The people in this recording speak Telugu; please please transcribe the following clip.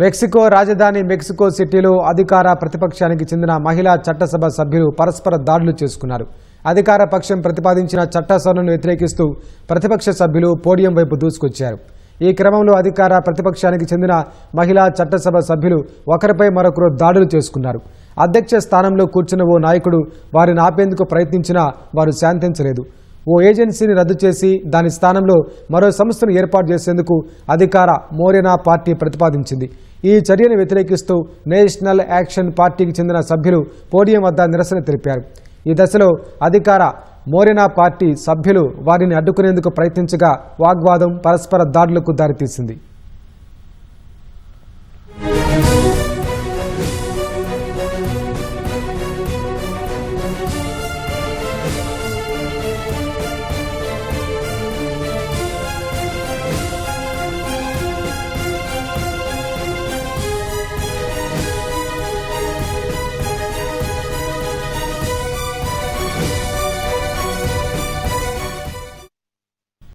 మెక్సికో రాజధాని మెక్సికో సిటీలో అధికార ప్రతిపక్షానికి చెందిన మహిళా చట్టసభ సభ్యులు పరస్పర దాడులు చేసుకున్నారు. అధికార పక్షం ప్రతిపాదించిన చట్ట సవరణను వ్యతిరేకిస్తూ ప్రతిపక్ష సభ్యులు పోడియం వైపు దూసుకొచ్చారు. ఈ క్రమంలో అధికార ప్రతిపక్షానికి చెందిన మహిళా చట్టసభ సభ్యులు ఒకరిపై మరొకరు దాడులు చేసుకున్నారు. అధ్యక్ష స్థానంలో కూర్చున్న ఓ నాయకుడు వారిని ఆపేందుకు ప్రయత్నించినా వారు శాంతించలేదు. ఓ ఏజెన్సీని రద్దు చేసి దాని స్థానంలో మరో సంస్థను ఏర్పాటు చేసేందుకు అధికార మోరెనా పార్టీ ప్రతిపాదించింది. ఈ చర్యను వ్యతిరేకిస్తూ నేషనల్ యాక్షన్ పార్టీకి చెందిన సభ్యులు పోడియం వద్ద నిరసన తెలిపారు. ఈ దశలో అధికార మోరెనా పార్టీ సభ్యులు వారిని అడ్డుకునేందుకు ప్రయత్నించగా వాగ్వాదం పరస్పర దాడులకు దారితీసింది.